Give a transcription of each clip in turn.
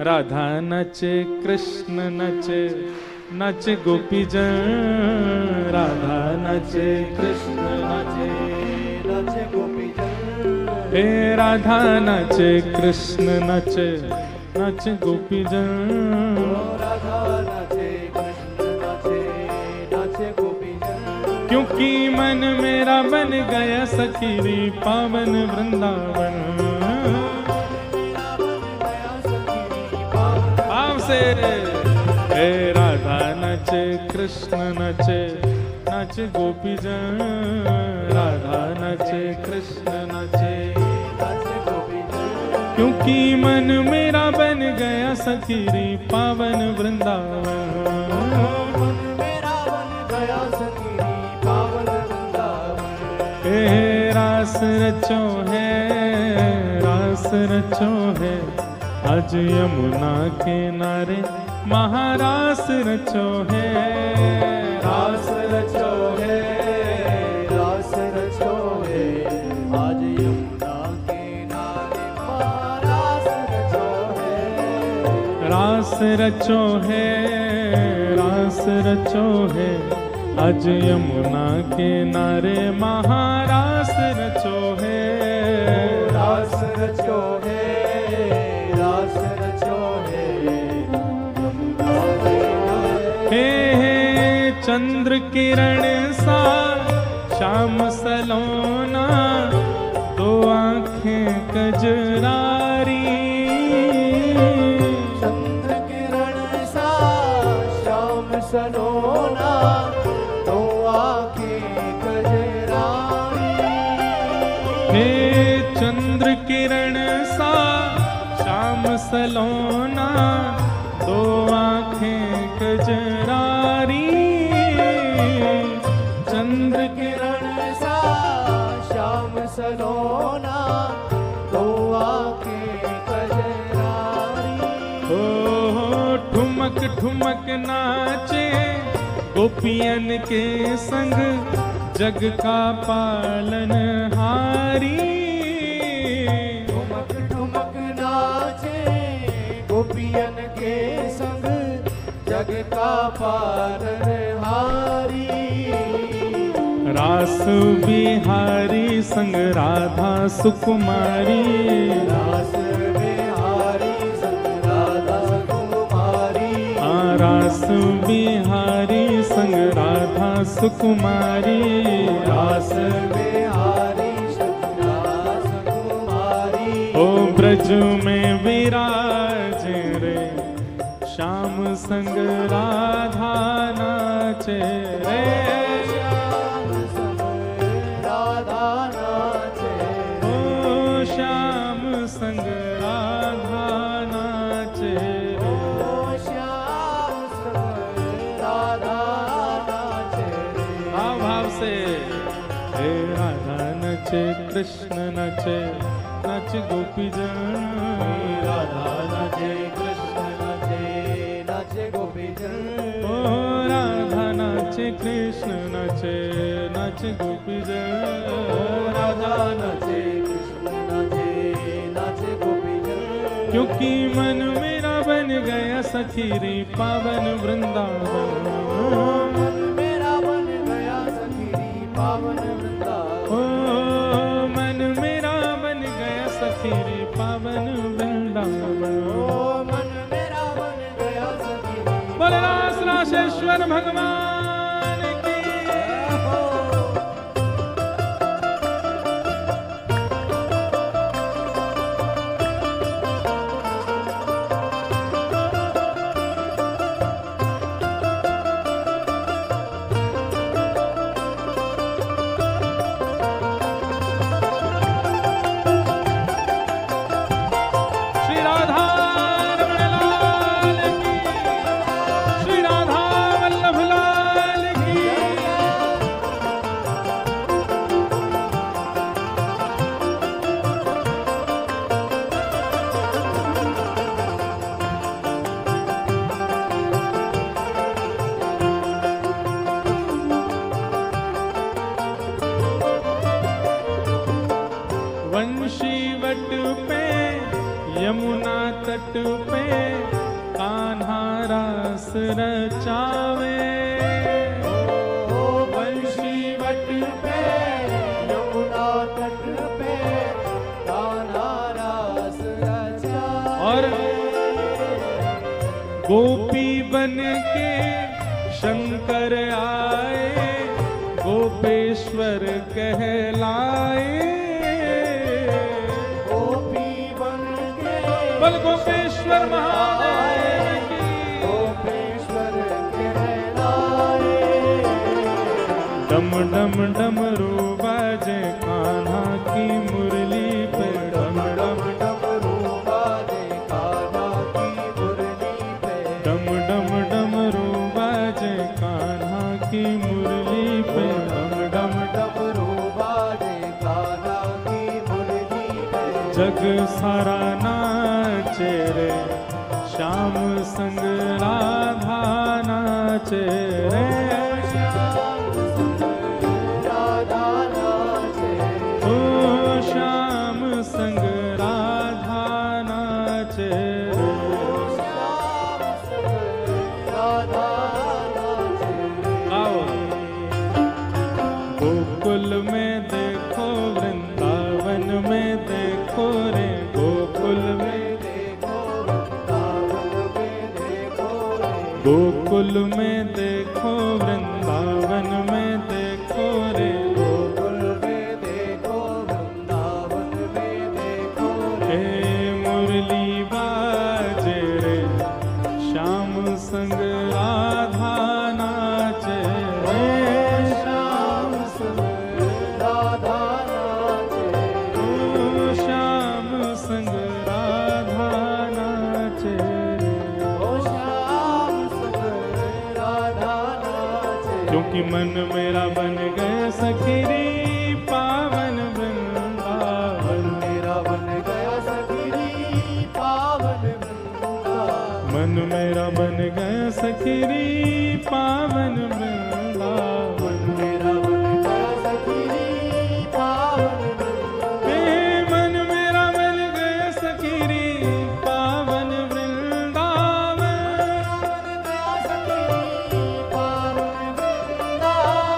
राधा नचे कृष्ण नचे नच गोपी जन, राधा नचे कृष्ण नचे नच गोपी जन, हे राधा नचे कृष्ण नचे नच गोपी जन, राधा नचे कृष्ण नचे नच गोपी जन, क्योंकि मन मेरा बन गया सखीरी पावन वृंदावन, हे राधा नचे कृष्ण नचे नच गोपी जन, राधा नचे कृष्ण नचे नच गोपी जन, क्योंकि मन मेरा बन गया सखीरी पावन वृंदावन, मन मेरा बन गया सखीरी पावन वृंदावन, हे रास रचो है रास रचो है आज यमुना किनारे महारास रचो है, रास रचो है रास रचो है आज यमुना किनारे महारास रचो है, रास रचो है रास रचो है आज यमुना किनारे महारास रचो है, रास रचो है चंद्र किरण सा श्याम सलोना दो आँखें कजरारी, चंद्र किरण सा श्याम सलोना दो आँखें कजरारी, हे चंद्र किरण सा श्याम सलोना दो आँखें कजरारी, चंद्र किरण सा श्याम सलोना दो आँखें कजरारी, हो ठुमक ठुमक नाचे गोपियन के संग जग का पालन हारी, ठुमक ठुमक नाचे गोपियन के संग जग का पालन हारी, रास बिहारी संग राधा सुकुमारी, रास बिहारी संग राधा सुकुमारी, रास बिहारी संग राधा सुकुमारी, रास बिहारी संग राधा सुकुमारी, ओ ब्रज में विराज रे श्याम संग राधा नाचे रे, श्याम संग राधा नाचे, ओ श्याम संग राधा नाचे, ओ श्याम संग राधा नाचे, भाव भाव से, हे राधा नचे कृष्ण नचे नच गोपी जन, राधा नचे कृष्ण नचे नच गोपी जन, ओ राधा नाचे कृष्ण नचे नच गोपी जन, ओ राधा नचे कृष्ण नचे नच गोपी जन, क्योंकि मन मेरा बन गया सखीरी पावन वृंदावन, मन मेरा बन गया सखीरी पावन वृंदावन, ओ मन मेरा बन गया सखीरी पावन वृंदावन, ओ मन मेरा बन गया सखीरी, बोले रास राशेश्वर भगवान की, श्री राधा रमण लाल की, श्री राधा वल्लभ लाल की, वंशी वट पे यमुना तट पे कान्हा रास रचावे। बंशी वट पे यमुना तट पे कान्हा रास रचावे। और गोपी बन के शंकर आए, गोपेश्वर कहलाए। गोपी बन के बल गोपेश्वर महादेव की। गोपेश्वर कहलाए। डम डम डमरू बाजे कान्हा की मुरली पे। डम डम डमरू बाजे कान्हा की मुरली पे। डम डम डमरू बाजे कान्हा की मुरली पे। डम डम डमरू बाजे कान्हा की मुरली पे। जग सारा नाचे रे, श्याम संग राधा नाचे रे। राधा नाचे। ओ श्याम संग राधा नाचे रे। श्याम संग राधा नाचे। आओ गोकुल में देखो, वृंदावन में देखो रे। गोकुल में गोकुल में देखो, वृंदावन में देखो रे। गोकुल में देखो वृंदावन में देखो रे। हे मुरली बाजे रे, श्याम संग राधा नाचे रे। श्याम संग राधा नाचे। ओ श्याम संग राधा नाचे रे। ओ श्याम संग राधा नाचे। क्योंकि मन मेरा बन गए सखीरी, पावन वृंदावन। मेरा बन गया सखीरी पावन वृंदावन। मन मेरा बन गए सखीरी, पावन वृंदावन। मेरा बन गया सखीरी पावन वृंदावन। हे मन मेरा बन गए सखीरी, पावन वृंदावन।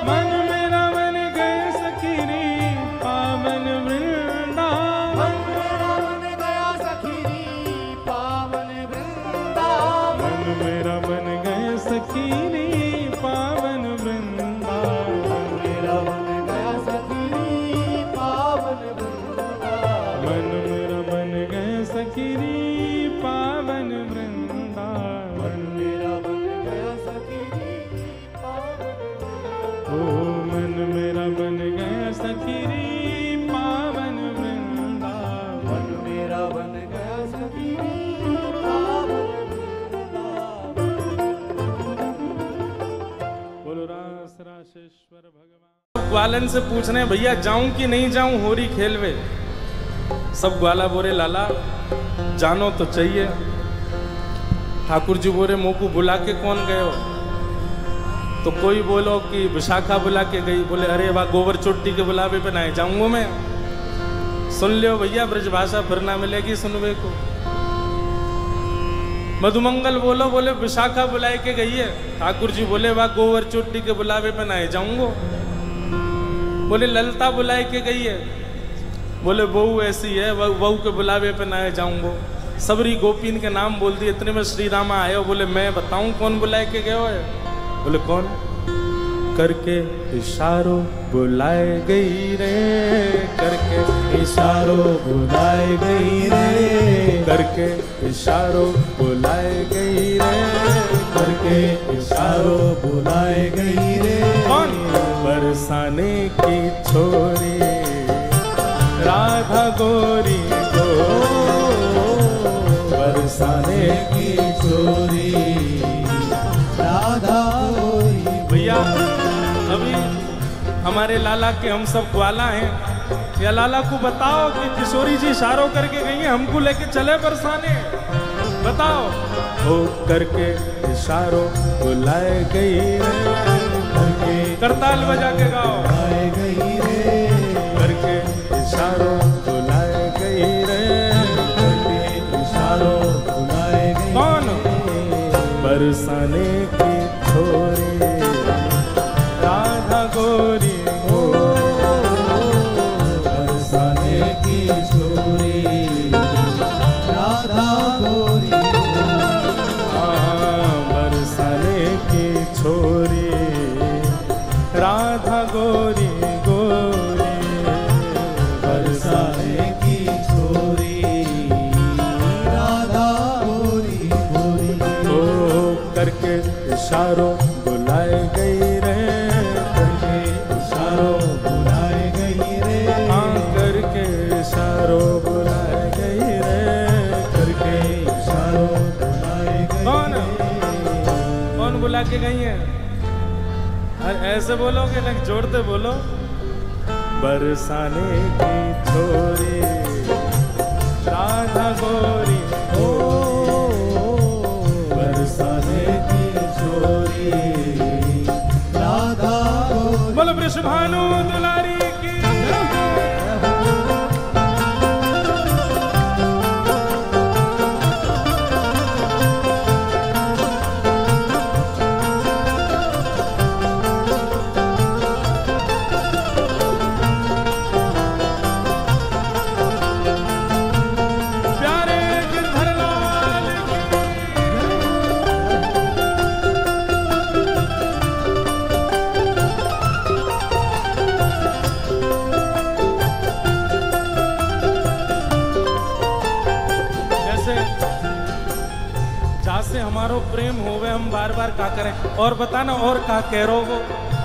मन मेरा बन गए सखीरी, पावन वृंदावन। मन मेरा बन गए सखीरी, पावन वृंदावन। मन मेरा बन गए सखीरी, पावन वृंदावन। ओ मन मेरा बन गए सखीरी, पावन वृंदावन। मेरा बन गया सखीरी पावन वृंदावन। बोलो रास राशेश्वर भगवान। ग्वालन से पूछ रहे हैं भैया जाऊं कि नहीं जाऊं होरी खेलवे। सब ग्वाला बोरे लाला जानो तो चाहिए। ठाकुर जी बोरे मोकू बुला के कौन गए हो? तो कोई बोलो कि विशाखा बुला के गई। बोले अरे वाह, गोबर चोटी के बुलावे पे ना जाऊंगा मैं। सुन लियो भैया, ब्रजभाषा फिर ना मिलेगी सुनवे को। मधुमंगल बोलो, बोले विशाखा बुलाए के गई है। ठाकुर जी बोले वाह, गोबर चोटी के बुलावे पे ना जाऊंगा। बोले ललता बुलाए के गई है। बोले बहू ऐसी है, बहू के बुलावे पे ना जाऊंगा। सबरी गोपीन के नाम बोल दिए। इतने में श्री रामा आए हो। बोले मैं बताऊं कौन बुलाए के गए हो? बोले कौन? करके इशारों बुलाए गई रे, करके इशारों बुलाए गई रे, करके इशारों बुलाए गई रे, करके इशारों बुलाए गई रे। कौन? बरसाने की छोरी राधा गोरी को, बरसाने की छोरी राधा गोरी। भैया अभी हमारे लाला के हम सब ग्वाला हैं। या लाला को बताओ कि किशोरी जी इशारों करके गई हैं, हमको लेके चले बरसाने। बताओ। हो करके इशारों बुलाए गई रे, करके करताल बजा के गाओ। बुलाए गई रे, करके इशारों बुलाए गई रे, करके इशारों बुलाए गई बरसाने की छोरी राधा गोरी हो, बरसाने की छोरी राधा गोरी हो, बरसाने की छोरी राधा गोरी गोरी, बरसाने की छोरी राधा गोरी गोरी। ओ करके इशारों बुलाए गई रे, करके इशारों बुलाए गई रे, हाँ करके इशारों बुलाए गई रे, करके इशारों बुलाए गई कौन रे। कौन बुला के गई है? अरे ऐसे बोलोगे ना, जोड़ते बोलो। बरसाने की छोरी राधा गोरी हो, बरसाने की छोरी राधा गोरी। बोलो वृषभानु दुलारी की। प्यारे गिरधर लाल की। जैसे जहाँ से हमारो प्रेम होवे हम बार बार का करें, और बताना और का कह रो वो,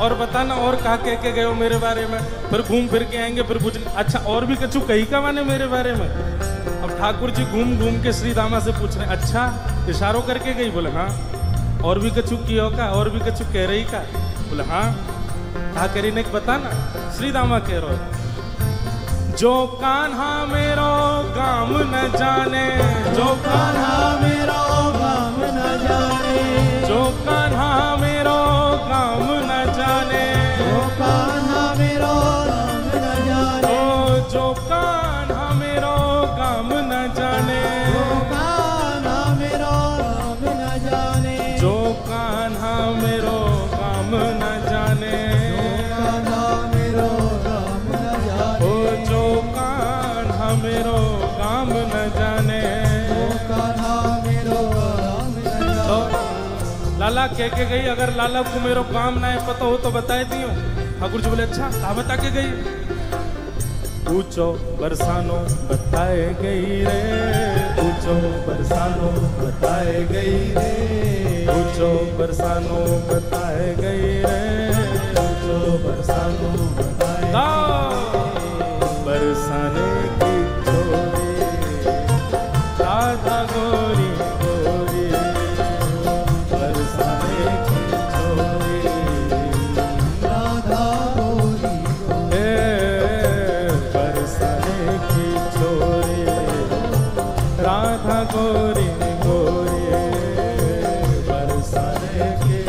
और बताना और का कह के गए हो मेरे बारे में, फिर घूम फिर के आएंगे, फिर पूछ अच्छा और भी कछु कही का माने मेरे बारे में। अब ठाकुर जी घूम घूम के श्री दामा से पूछ रहे अच्छा इशारों करके गई? बोले हाँ। और भी कछु कियो का, और भी कछु कह रही का? बोले हाँ। कहा करी ने बताना। श्री दामा कह रो जो कान्हा मेरो काम न जाने, जो कान्हा मेरो काम न जाने, जो कान्हा मेरो काम न जाने, जो कान्हा मेरो काम न जाने, ओ जो कान्हा मेरो काम न जाने, जो कान्हा मेरो काम न जाने, जो कान्हा मेरो काम न जाने, कान्हा मेरो काम न जाने, ओ जो कान्हा मेरो काम न जाने। कान्हा मेरो काम न जाने। लाला कह के गई अगर लाला को मेरो काम ना है पता हो तो बताए दियो। ठाकुर जी बोले अच्छा कहा बता के गई? पूछो बरसानो बताए गई रे, पूछो बरसानो बताए गई रे, पूछो बरसानो बताए गई रे, पूछो बरसानो बताए बरसाने की छोरी राधा गोरी गोरी, बरसाने की छोरी राधा गोरी गोरी। बरसाने की छोरी राधा गोरी गोरी, बरसाने की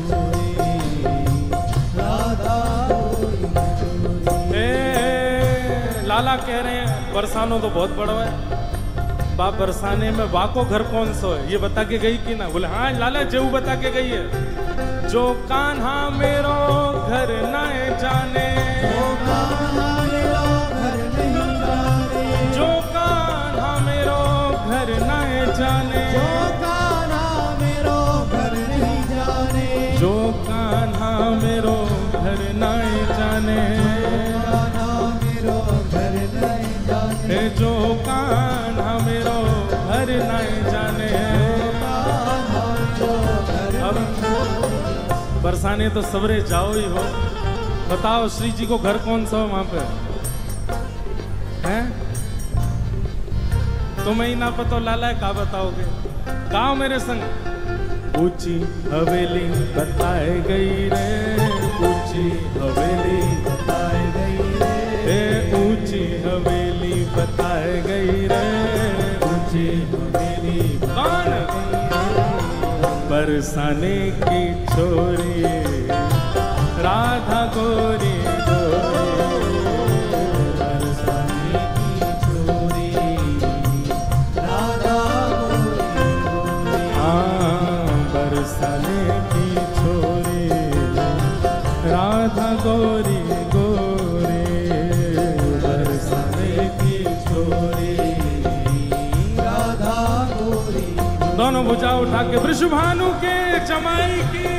छोरी राधा गोरी गोरी। लाला कह रहे हैं बरसानो तो बहुत बड़ा है बाप, बरसाने में वाको घर कौन सा है ये बता के गई कि ना? बोले हाँ लाला जेऊ बता के गई है। जो कान्हा मेरो घर न जाने, जो कान्हा मेरो घर नहीं जाने, जो कान्हा मेरो घर न जाने, जो कान्हा मेरो घर नहीं जाने, जो कान्हा मेरो घर न जाने, कान्हा मेरो घर नहीं जाने, जो कान्हा मेरो घर न जाने। कान्हा मेरो घर अब बरसाने तो सवरे जाओ ही हो, बताओ श्री जी को घर कौन सा हो वहां पे हैं? तुम्हें ही ना पता लाला है, का बताओगे? गाओ मेरे संग। ऊंची हवेली बताए गई रे, ऊंची हवेली बताए गई रे, ऊंची हवेली बताए गई रे, ऊंची हवेली कौन? बरसाने की छोरी राधा गोरी गोरी, बरसाने की छोरी राधा गोरी गोरी। हाँ बरसाने की छोरी राधा गोरी गोरी, बरसाने की छोरी राधा गोरी। दोनों भुजा उठा के वृषभानु के जमाई की।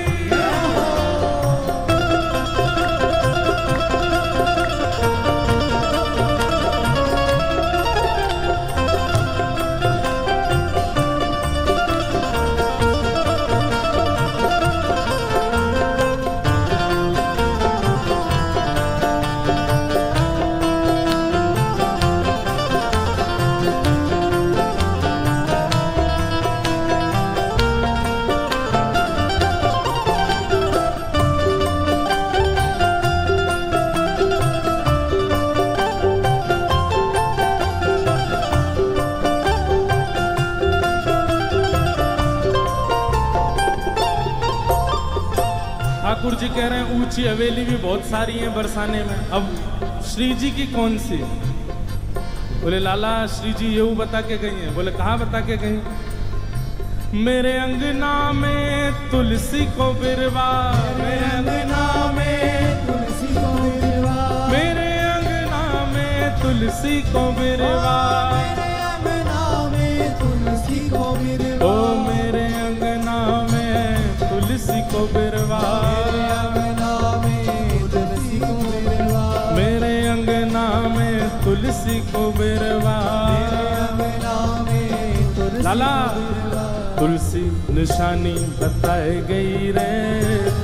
ठाकुर जी कह रहे हैं ऊंची हवेली भी बहुत सारी है बरसाने में, अब श्री जी की कौन सी? बोले लाला श्री जी ये बता के गई हैं। बोले कहाँ बता के गई? मेरे अंगना में तुलसी को बिरवा, मेरे अंगना में तुलसी को बिरवा, मेरे अंगना में तुलसी को बिरवा, मेरे अंगना में तुलसी को बिरवा, ओ मेरे अंगना में तुलसी को बिरवा, मेरे अंगना में तुलसी मेरे अंगना में तुलसी को बिरवा, को बिरवा। मेरे अंगना में तुलसी लाला को बिरवा। तुलसी निशानी बताए गई रे,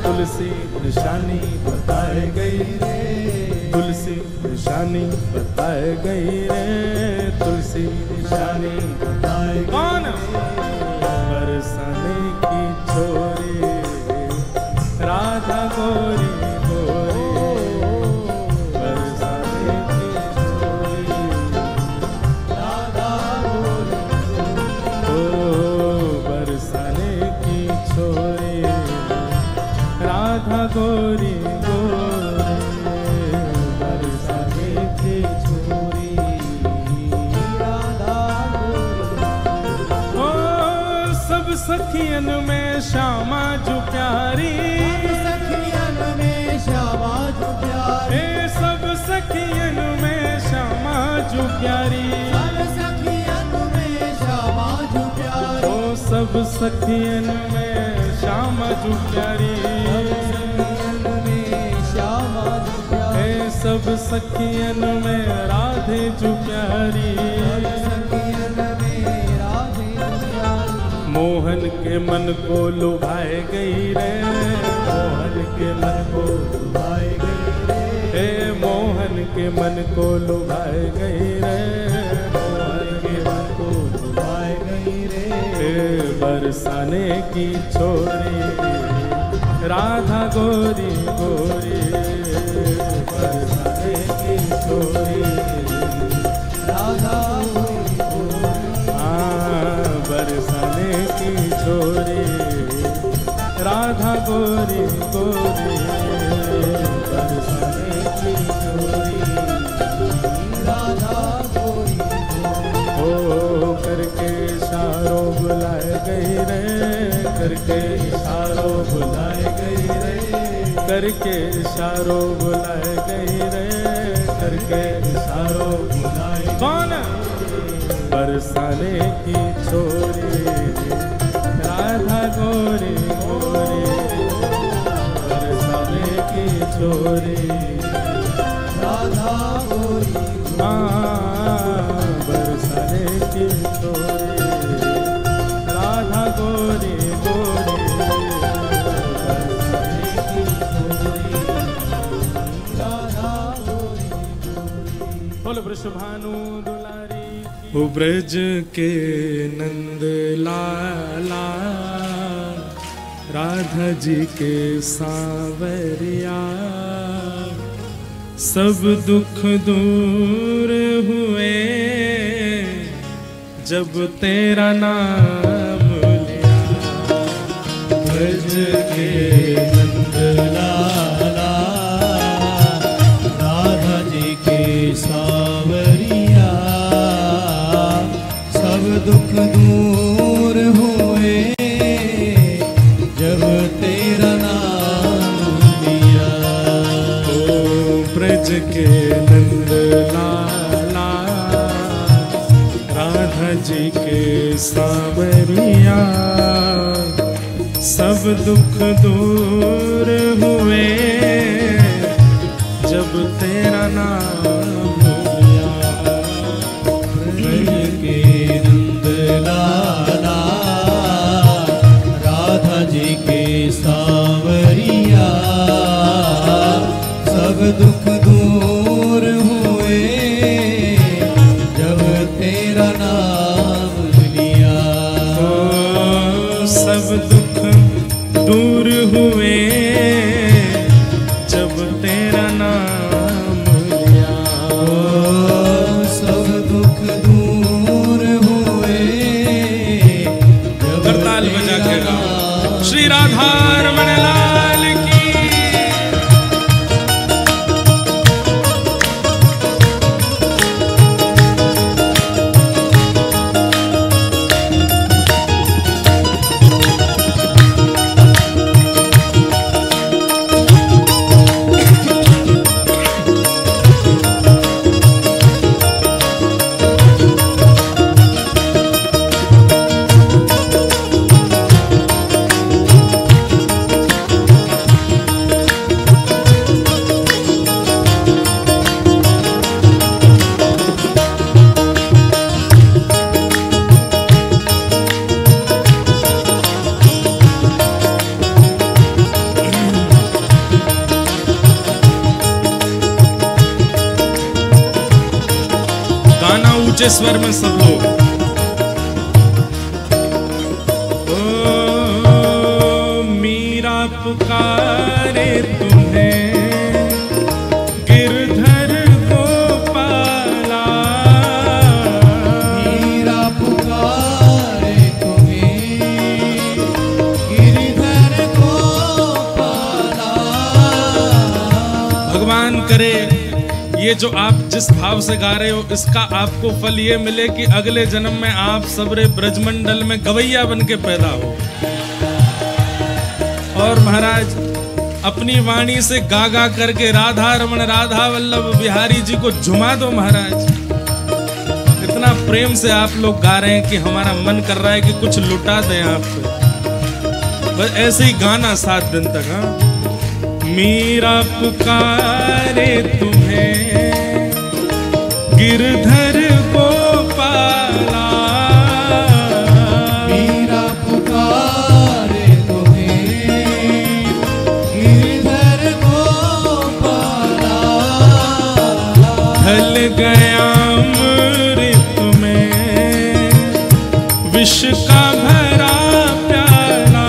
तुलसी निशानी बताए गई रे, तुलसी निशानी बताए गई रे, तुलसी निशानी बताए गई। कौन? बरसाने की छोरी राधा गोरी गोरी, बरसाने की छोरी राधा गोरी, ओ बरसाने की छोरी राधा गोरी गोरी, बरसाने की छोरी राधा गोरी। ओ सब सखियन में श्यामा जो प्यारी, सखियन में श्यामा जो प्यारी, ए सब सखियन में श्यामा जो प्यारी, सब सखियन में श्यामा जो प्यारी, ओ सब सखियन में श्यामा जो प्यारी, सखियन में श्यामा जो प्यारी, ए सब सखियन में राधे जो प्यारी, सखियन में राधे जो प्यारी। मोहन के मन को लुभाए गई रे, मोहन के मन को लुभाए गई रे, हे मोहन के मन को लुभाए गई रे, मोहन के मन को लुभाए गई रे, हे बरसाने की छोरी राधा गोरी गोरी, बरसाने की छोरी राधा गोरी गोरी, हाँ बरसाने की छोरी राधा गोरी गोरी, बरसाने की छोरी राधा गोरी गोरी। ओ करके इशारों बुलाए गई रे, करके इशारों बुलाए गई रे, करके इशारों बुलाए गई रे, करके इशारों बुलाए। कौन? बरसाने की छोरी राधा गोरी गोरी, बरसाने की छोरी राधा गोरी गोरी। हाँ बरसाने की छोरी राधा गोरी गोरी, बरसाने की छोरी राधा गोरी गोरी। बोल वृषभानु दुलारी की। ब्रज के नंद लाला राधा जी के सांवरिया, सब दुख दूर हुए जब तेरा नाम लिया। ब्रज के नंद लाला राधा जी के सांवरिया, सब दुख दूर हुए जब सब दुख दूर हुए जब तेरा नाम लिया। के नंद लाला राधा जी के सावरिया, सब दुख दूर हुए जब तेरा नाम लिया। सब दुख दूर हुए जब तेरा नाम लिया। सब दुख दूर हुए जब करताल बजा के गाओ श्री राधा रमण लाल की। गाना ऊंचे स्वर में सब लोग। ओ मीरा पुकारे तुम्हें गिरधर गोपाला। मीरा पुकारे तुम्हें गिरधर गोपाला। भगवान करे ये जो आप जिस भाव से गा रहे हो इसका आपको फल ये मिले कि अगले जन्म में आप सबरे ब्रजमंडल में गवैया बन के पैदा हो। और महाराज अपनी वाणी से गा गा करके राधा रमण राधा वल्लभ बिहारी जी को झुमा दो महाराज। इतना प्रेम से आप लोग गा रहे हैं कि हमारा मन कर रहा है कि कुछ लुटा दें आप पे। बस ऐसे ही गाना 7 दिन तक। हाँ, मीरा पुकारे तुम्हें गिरधर गोपाला। मीरा पुकारे तुम्हें गिरधर गोपाला। ढल गया अमृत में विष का भरा प्याला।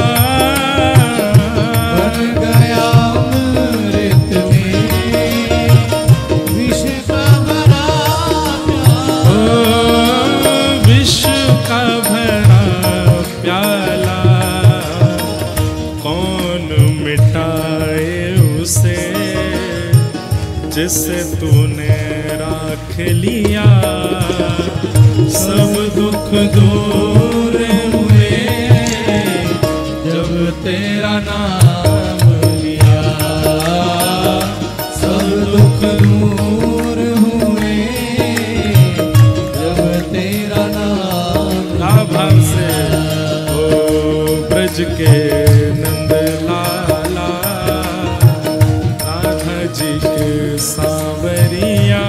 बन गया अमृत में विष का भरा प्याला। विष का भरा प्याला कौन मिटाए उसे जिसे तूने राख लिया। सब दुख दूर हुए जब तेरा नाम लिया। सब दुख दूर हुए जब तेरा नाम का भाव से ओ ब्रज के नंद लाला राधा जी के सावरिया।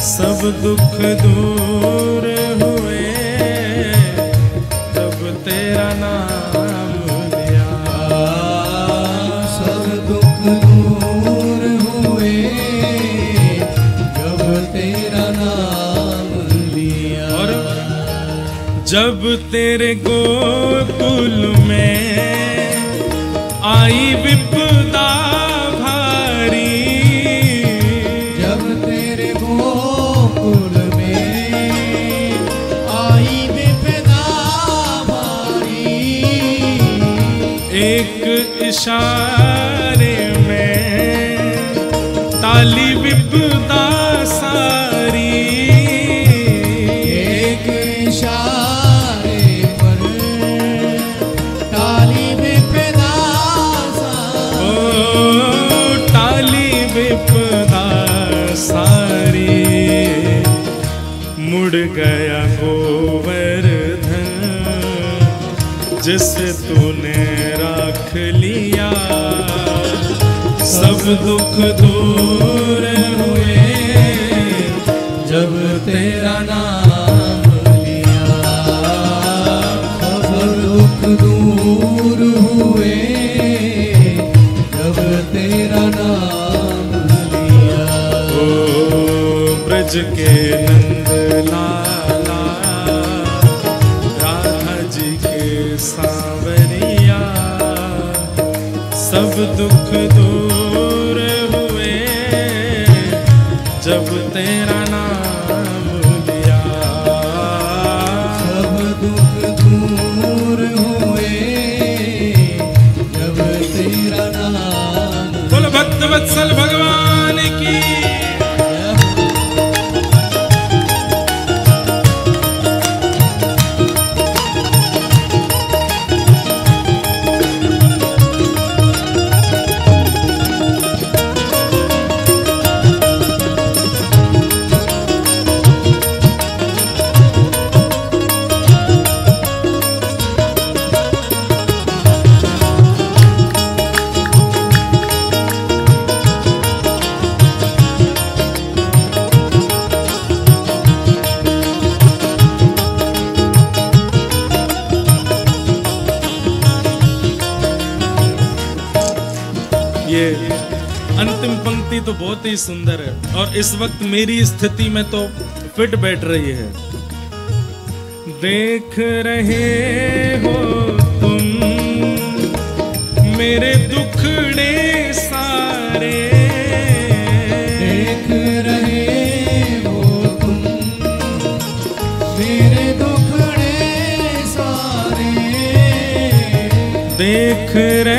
सब दुख दूर हुए जब तेरा नाम लिया। सब दुख दूर हुए जब तेरा नाम लिया। और जब तेरे गोकुल में आई विपदा भारी। जब तेरे गोकुल में आई विपदा भारी। एक इशारे में ताली विपदा सारी। एक इशारे पर ताली विपदा सारी। ओ टाली विपदा सारी। मुड़ गया गोवर्धन जिसे तूने राख लिया, सब दुख दूर हुए जब तेरा नाम लिया। सब दुख दूर हुए जब तेरा नाम लिया। ओ ब्रज के नंद लाला, राधा जी के सांवरिया, सब दुख दूर हुए जब तेरा नाम लिया। सब दुख दूर हुए जब तेरा नाम। बोलो भक्त वत्सल भगवान की। ये अंतिम पंक्ति तो बहुत ही सुंदर है और इस वक्त मेरी स्थिति में तो फिट बैठ रही है। देख रहे हो तुम मेरे दुखड़े सारे, देख रहे हो तुम मेरे दुखड़े सारे। देख रहे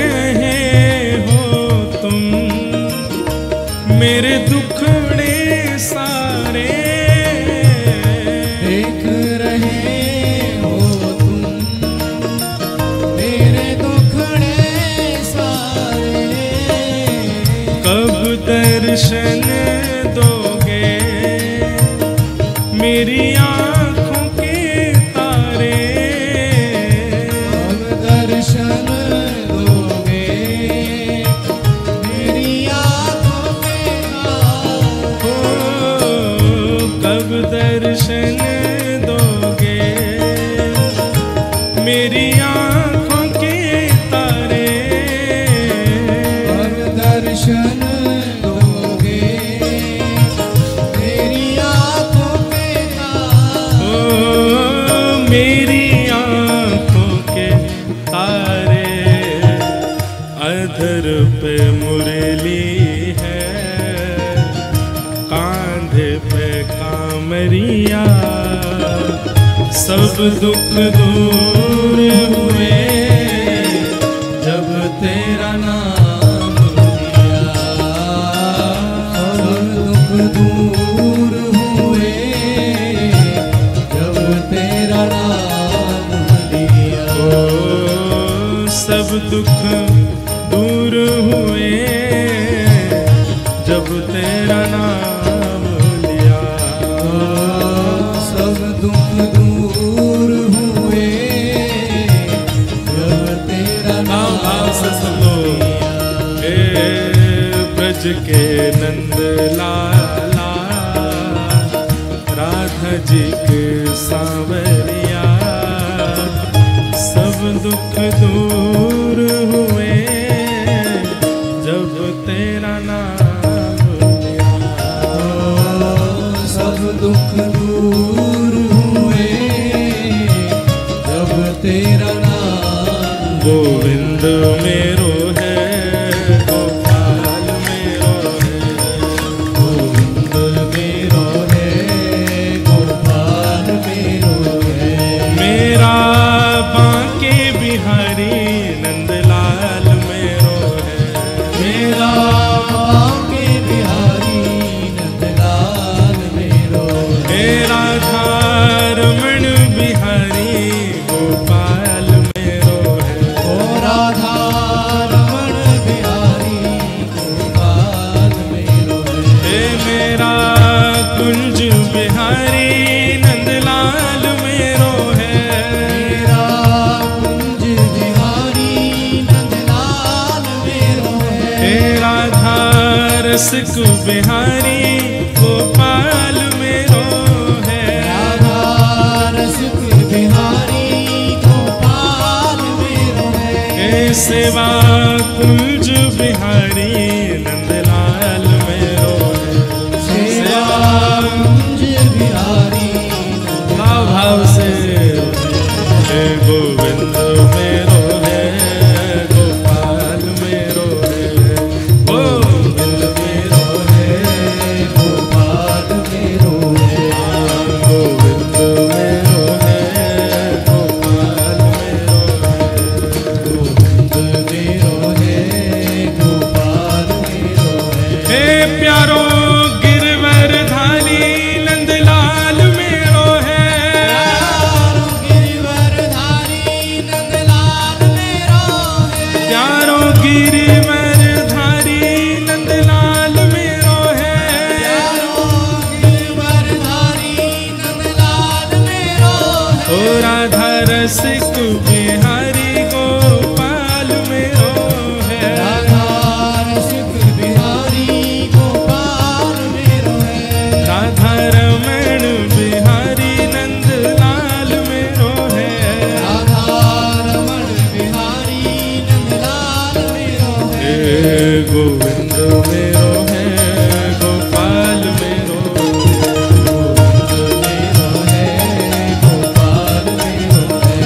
मेरे दुखड़े सारे, देख रहे हो तुम मेरे दुखड़े सारे। कब दर्शन दोगे मेरी आँखों के तारे, कब दर्शन दोगे मेरी आँखों के कब दर्शन दोगे मेरी आँखों के तारे, कब दर्शन दोगे मेरी आँखों के तारे। मेरी आँखों के तारे, अधर पे मुरली है, कांधे पे कामरिया, सब दुख दूर हुए जब तेरा नाम लिया। सब दुख दूर हुए जब तेरा नाम लिया। ओ सब दुख दूर हुए जब तेरा नाम लिया। सब दुख दूर हुए जब तेरा नाम लिया। ब्रज के नंद लाला, राधा जी के सांवरिया, सब दुख दूर हुए जब तेरा नाम लिया। सब दुख दूर हुए जब तेरा नाम। गोविंद मेरो है, गोपाल मेरो है, गोविंद मेरो है, गोपाल मेरो है। मेरा बांके बिहारी नंदलाल मेरो है, मेरा बांके बिहारी नंदलाल मेरो है। राधा रमण बिहारी गोपाल मेरो है। ओ राधा रमण बिहारी गोपाल मेरो है। मेरा कुंज बिहारी नंदलाल मेरो है। मेरा कुंज रसिक बिहारी गोपाल मेरो है। राधा रसिक बिहारी गोपाल मेरो है। सेवा कुंज बिहारी नंदलाल मेरो है। सेवा कुंज बिहारी भाव से गोविंद मेरो है, गोपाल मेरो है, गोविंद मेरो है, गोपाल मेरो है। गोविंद मेरो है, गोपाल मेरो है, गोविंद मेरो है, गोपाल मेरो है। हे प्यारो गिरवर धारी नंदलाल मेरो है। प्यारो गिरिवर धारी नंदलाल मेरो है। प्यारो गिरवर धारी नंदलाल मेरो है। ओ राधा रसिक बिहारी गोपाल मेरो है। राधा रसिक बिहारी गोपाल मेरो है। राधा रमण बिहारी नंदलाल मेरो है। राधा रमण बिहारी नंदलाल मेरो है। हे गोविंद मेरो है, गोपाल मेरो गोविंद मेरो है, गोपाल मेरो है।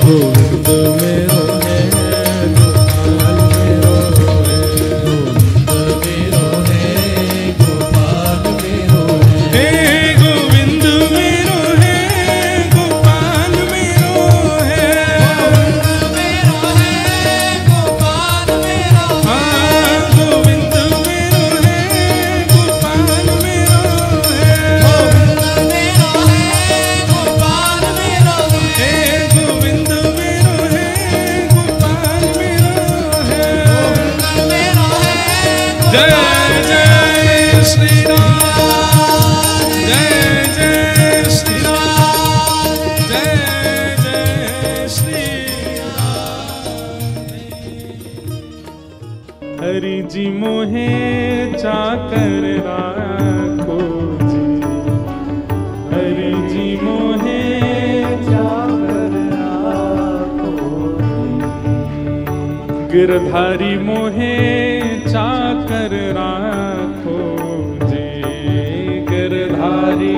गोविंद मेरो है, गोपाल मेरो है। गोविंद मेरो है, गोपाल मेरो है। हे गोविंद मेरो है, गोपाल मेरो है। मेरो है, गोपाल मेरो है। हाँ, गोविंद मेरो है, गोपाल मेरो है। गोविंद मेरो है, गोपाल मेरो है। हे गोविंद मेरो है, गोपाल मेरो है। गोविंद मेरो है, जय जय श्री राम, जय जय श्री राम, जय जय श्री राम। हरि जी मोहे चाकर राखो जी, हरि जी मोहे चाकर राखो गिरधारी मोहे चाकर राखो जी, गिरधारी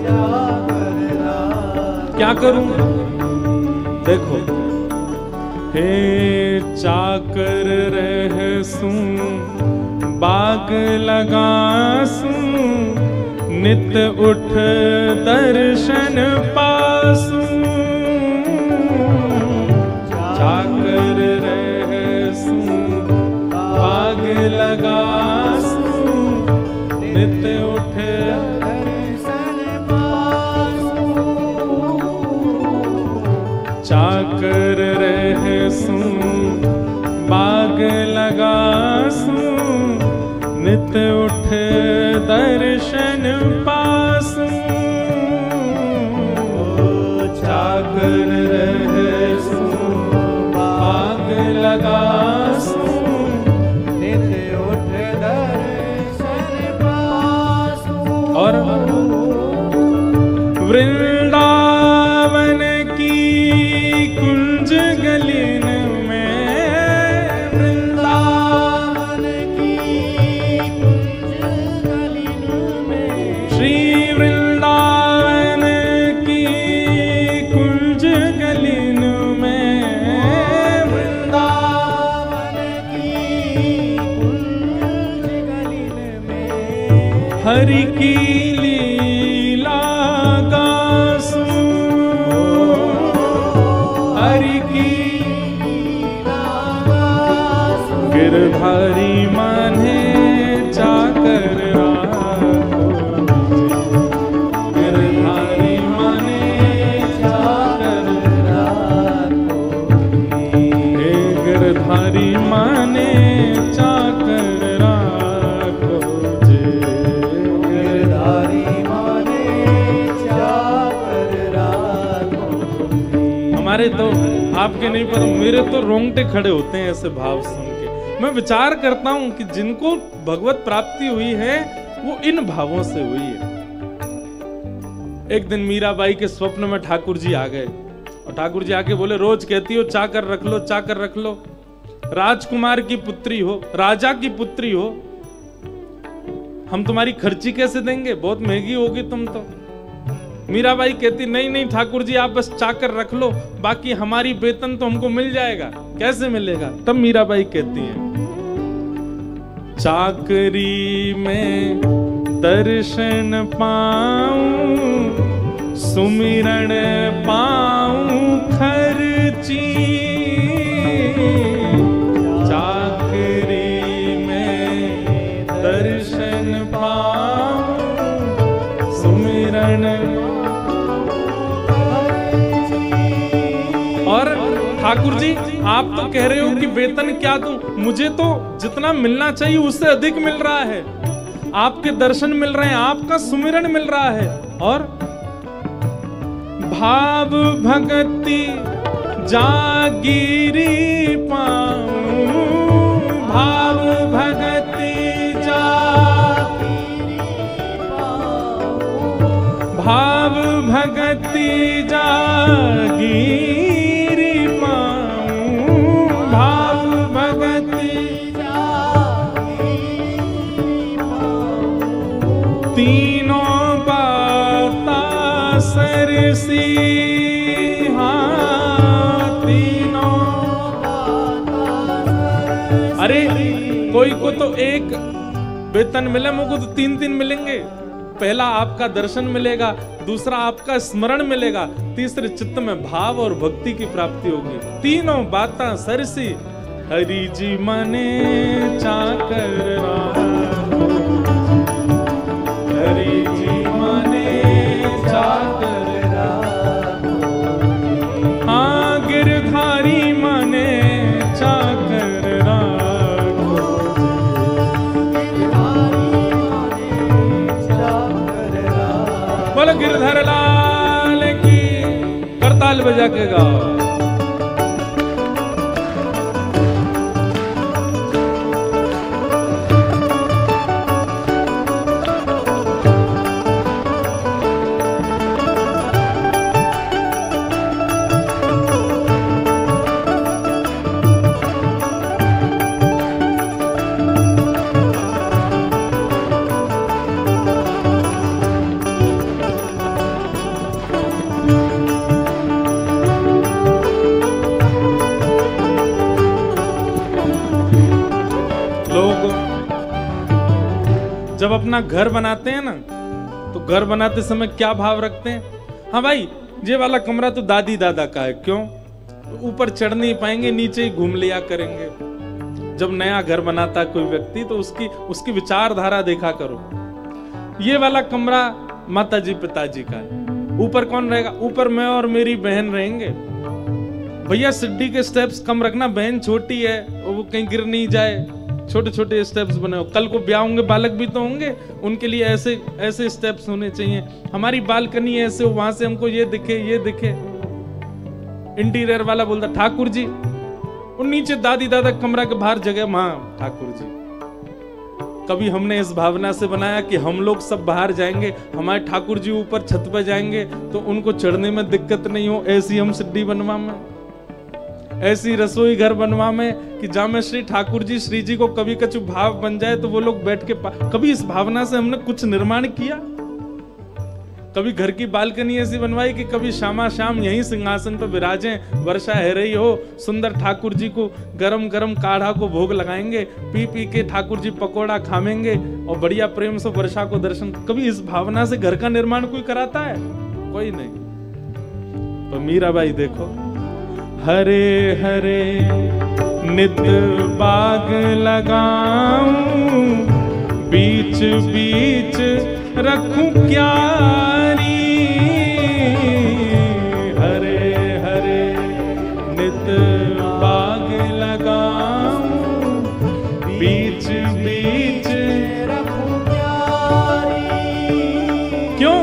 चाकर राखो। क्या करूं देखो, हे चाकर रहसूं बाग लगासूं, नित उठ दर्शन पासूं। चाकर रहसूं बाग लगासूं, नित उठ दर्शन पासूं। चाकर रहसूं बाग लगासूं, नित उठ दर्शन पासूं। चाकर रहसूं बाग लगासूं, नित उठ दर्शन पासूं। और वृंदावन की कुंज गलिन में, वृंदावन की कुंज गलिन में। श्री वृंदावन की कुंज गलिन में, वृंदावन की कुंज गलिन में। हरि की लीला गासूं, हरि की गिरधारी माने चाकर राखो जी, गिरधारी माने चाकर राखो जी। हे गिरधारी माने चाकर राखो जी, गिरधारी माने चाकर राखो। हमारे तो आपके नहीं पर मेरे तो रोंगटे खड़े होते हैं ऐसे भाव सुन के। मैं विचार करता हूं कि जिनको भगवत प्राप्ति हुई है वो इन भावों से हुई है। एक दिन मीराबाई के स्वप्न में ठाकुर जी आ गए और ठाकुर जी आके बोले, रोज कहती हो चाकर रख लो, चाकर रख लो, राजकुमार की पुत्री हो, राजा की पुत्री हो, हम तुम्हारी खर्ची कैसे देंगे, बहुत महंगी होगी तुम तो। मीराबाई कहती, नहीं नहीं ठाकुर जी, आप बस चाकर रख लो, बाकी हमारी वेतन तो हमको मिल जाएगा। कैसे मिलेगा? तब मीराबाई कहती हैं, चाकरी में दर्शन पाऊं, सुमिरन पाऊं खर्ची, चाकरी में दर्शन पाऊं, सुमिरन। और ठाकुर जी आप तो कह रहे हो कि वेतन क्या दूं, मुझे तो जितना मिलना चाहिए उससे अधिक मिल रहा है। आपके दर्शन मिल रहे हैं, आपका सुमिरन मिल रहा है, और भाव भगति जागीरी पाऊं, भाव भगति जागीरी पाऊं, भाव भगति जागीरी पाऊं, भाव भगति जागीरी पाऊं, तीनों बाता सरसी, हाँ तीनों बाता सरसी। अरे कोई को तो एक वेतन मिले, मुझको तो तीन तीन मिलेंगे। पहला आपका दर्शन मिलेगा, दूसरा आपका स्मरण मिलेगा, तीसरे चित्त में भाव और भक्ति की प्राप्ति होगी। तीनों बातें सरसी, हरि जी मने चाकर राखो, हरि जी मने चाकर राखो, हाँ गिरधारी मने चाकर राखो, बोलो गिरधर लाल की, करताल बजा के गाओ। जब अपना घर बनाते हैं ना, तो घर बनाते समय क्या भाव रखते हैं? हाँ भाई, ये वाला कमरा तो दादी दादा का है, क्यों? ऊपर चढ़ नहीं पाएंगे, नीचे ही घूम लिया करेंगे। जब नया घर बनाता कोई व्यक्ति तो उसकी विचारधारा देखा करो। ये वाला कमरा माताजी पिताजी का है, ऊपर कौन रहेगा? ऊपर मैं और मेरी बहन रहेंगे। भैया सीढ़ी के स्टेप्स कम रखना, बहन छोटी है वो कहीं गिर नहीं जाए, छोटे छोटे स्टेप्स बने हो। कल को ब्याह होंगे, बालक भी तो होंगे, उनके लिए ऐसे ऐसे स्टेप्स होने चाहिए। हमारी बालकनी ऐसे हो, वहां से हमको ये दिखे ये दिखे। इंटीरियर वाला बोलता ठाकुर जी, और नीचे दादी दादा कमरा के बाहर जगह, हाँ ठाकुर जी। कभी हमने इस भावना से बनाया कि हम लोग सब बाहर जाएंगे, हमारे ठाकुर जी ऊपर छत पर जाएंगे तो उनको चढ़ने में दिक्कत नहीं हो, ऐसी हम सिद्धि बनवा में, ऐसी रसोई घर बनवा में कि जहां में श्री ठाकुर जी श्री जी को कभी कछु भाव बन जाए तो वो लोग बैठ के कभी इस भावना से हमने कुछ निर्माण किया? कभी घर की बालकनी ऐसी बनवाई कि कभी शामा शाम यहीं सिंहासन पर विराजें, वर्षा है रही हो, सुंदर ठाकुर जी को गरम गरम काढ़ा को भोग लगाएंगे, पी पी के ठाकुर जी पकोड़ा खामेंगे और बढ़िया प्रेम से वर्षा को दर्शन। कभी इस भावना से घर का निर्माण कोई कराता है? कोई नहीं। तो मीराबाई देखो, हरे हरे नित बाग लगाऊं, बीच बीच रखूं क्यारी, हरे हरे नित बाग लगाऊं, बीच बीच रखूं क्यारी। क्यों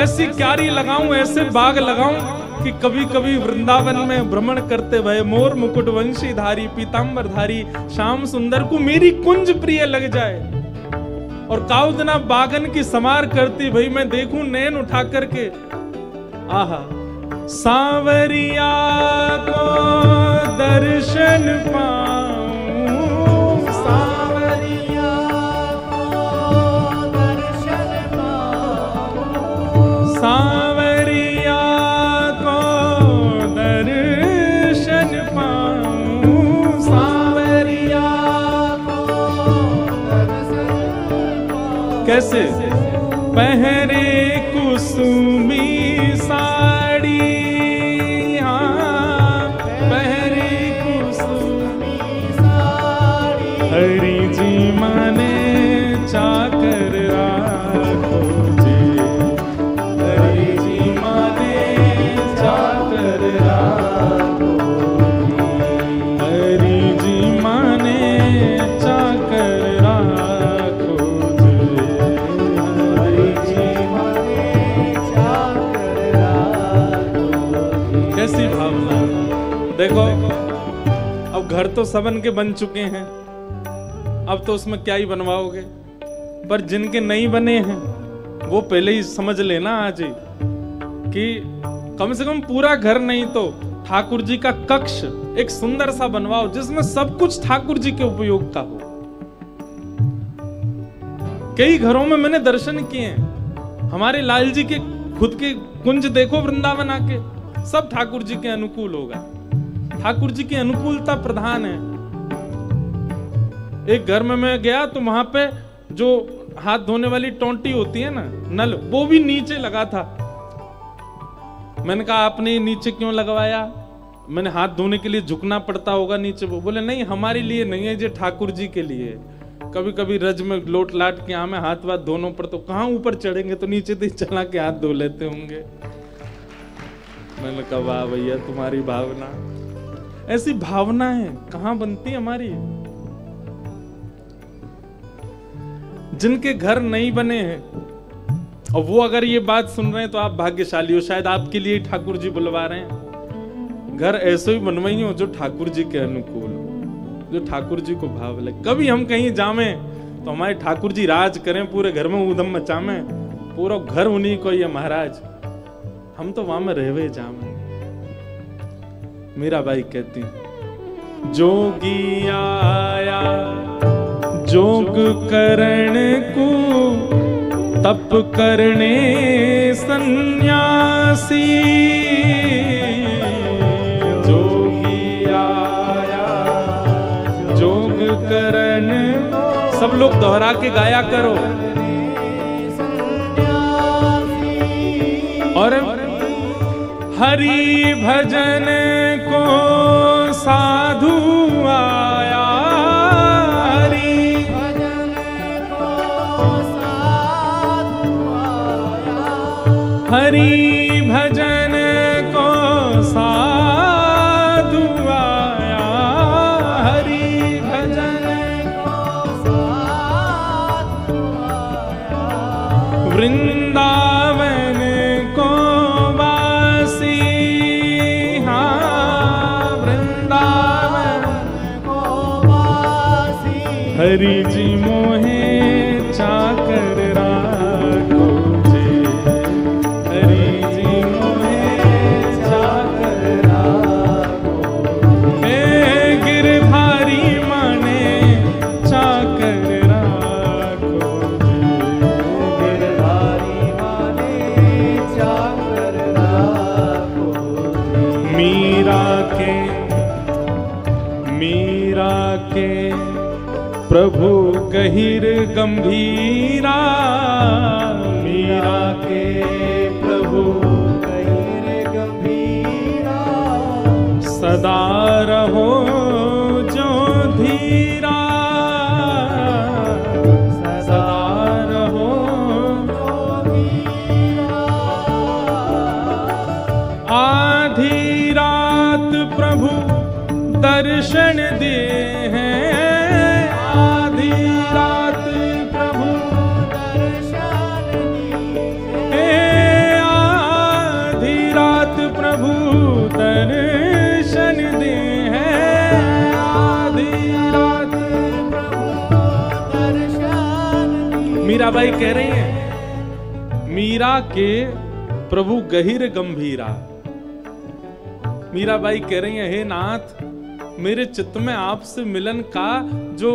ऐसी क्यारी लगाऊं, ऐसे बाग लगाऊं कि कभी कभी वृंदावन में भ्रमण करते भय मोर मुकुट वंशी धारी पीताम्बर धारी श्याम सुंदर को मेरी कुंज प्रिय लग जाए और काउदना बागन की समार करती भाई मैं देखूं नैन उठा करके आहा सांवरिया को दर्शन पाऊं सांवरिया को दर्शन पाऊं सांवरिया को दर्शन पाऊं सांवरिया को दर्शन पाऊं कैसे पहरे कुसुमी साड़ी हाँ पहरे कुसुमी साड़ी हरि जी माने चाकर राखो जी हरि जी माने चाकर राखो हरि जी माने चाकर राखो जी हरि जी कैसी भावना। देखो अब घर तो सबन के बन चुके हैं, अब तो उसमें क्या ही बनवाओगे, पर जिनके नहीं बने हैं वो पहले ही समझ लेना आज ही कि कम से कम पूरा घर नहीं तो ठाकुर जी का कक्ष एक सुंदर सा बनवाओ जिसमें सब कुछ ठाकुर जी के उपयोग का हो। कई घरों में मैंने दर्शन किए हैं, हमारे लाल जी के खुद के कुंज देखो वृंदावन आके, सब ठाकुर जी के अनुकूल होगा, ठाकुर जी की अनुकूलता प्रधान है। एक घर में मैं गया तो वहां पे जो हाथ धोने वाली टोंटी होती है ना नल, वो भी नीचे लगा था। मैंने कहा आपने नीचे क्यों लगवाया? मैंने हाथ धोने के लिए झुकना पड़ता होगा नीचे। वो बोले नहीं हमारे लिए नहीं है, ये ठाकुर जी के लिए। कभी कभी रज में लोट लाट के आमे हाथ वाथ दोनों पर, तो कहाँ ऊपर चढ़ेंगे, तो नीचे से चला के हाथ धो लेते होंगे। मैंने कहा वाह भैया तुम्हारी भावना, ऐसी भावना है कहां बनती हमारी। जिनके घर नहीं बने हैं और वो अगर ये बात सुन रहे हैं तो आप भाग्यशाली हो, शायद आपके लिए ठाकुर जी बुलवा रहे हैं। घर ऐसे ही बनवाइए जो ठाकुर जी के अनुकूल हो, जो ठाकुर जी को भाव लगे। कभी हम कहीं जावे तो हमारे ठाकुर जी राज करें, पूरे घर में ऊधम मचावे, पूरा घर उन्हीं को ही है महाराज, हम तो वहां में रहवे जावे। मीरा बाई कहती जोगी आया जोग करण को तप करने सन्यासी, जोगी आया जोग करण। सब लोग दोहरा के गाया करो। और हरि भजन को साधु आया, हरि भजन को साधु आया, हरि भजन को साधु आया, हरि भजन को साधु आया, वृंदावन को वासी, हाँ वृंदावन को वासी, हरि जी मोहे चाकर राखो जी, हरि जी मोहे चाकर राखो, हे गिरधारी माने चाकर राखो जी, गिरधारी माने चाकर राखो जी। मीरा के प्रभु गहिर गंभीरा, मीरा के प्रभु गहिर गंभीरा, सदा रहो जो धीरा, सदा रहो जो धीरा। आधी रात प्रभु दर्शन दे हैं, आधी रात प्रभु दर्शन दिए, आधी रात प्रभु मीराबाई कह रही हैं, मीरा के प्रभु गहिर गंभीरा। मीराबाई कह रही हैं, हे नाथ, मेरे चित्त में आपसे मिलन का जो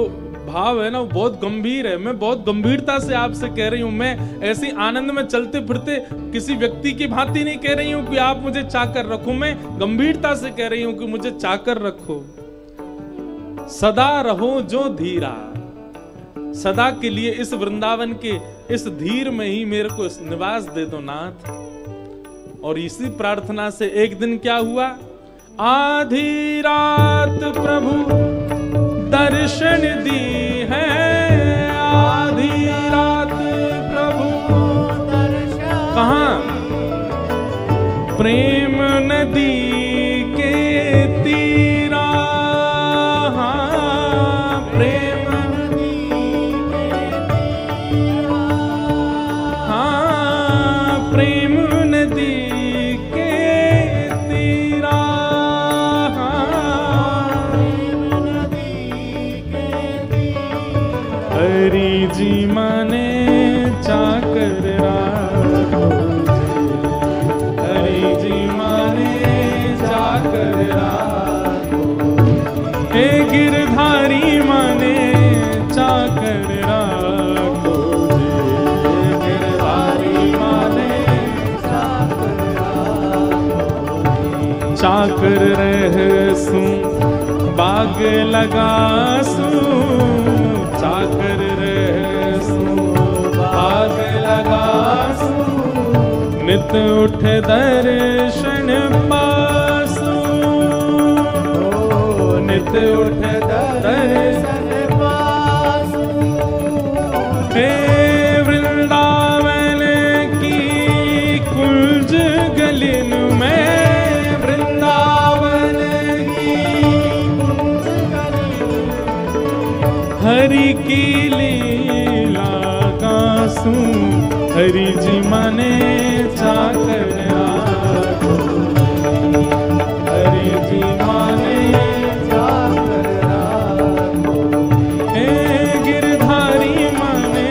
भाव है ना, वो बहुत गंभीर है। मैं बहुत गंभीरता से आपसे कह रही हूं। मैं ऐसी आनंद में चलते फिरते किसी व्यक्ति की भांति नहीं कह रही हूं कि आप मुझे चाकर रखो। मैं गंभीरता से कह रही हूं कि मुझे चाकर रखो। सदा रहो जो धीरा, सदा के लिए इस वृंदावन के इस धीर में ही मेरे को निवास दे दो नाथ। और इसी प्रार्थना से एक दिन क्या हुआ, आधी रात प्रभु दर्शन दी है, आधी रात प्रभु दर्शन। कहाँ? प्रेम नदी के तीरा, हाँ, प्रेम नदी के तीरा, हाँ, प्रेम नदी के तीरा, हाँ, प्रेम नदी के तीरा। हरि जी माने चाकर राखो, हरि जी माने चाकर राखो, हे गिरधारी माने चाकर राखो, गिरधारी माने चाकर राखो। चाकर रहसू बाग लगासू, चाकर रहसू बाग लगासू, नित उठ दर्शन पासू, नित उठ दर्शन पासू। हे वृंदावन की कुंज गलिन में, वृंदावन की कुंज गलिन, हरि की लीला गासूं, हरि जी माने चाकर राखो, हरि जी माने चाकर राखो, हे गिरधारी माने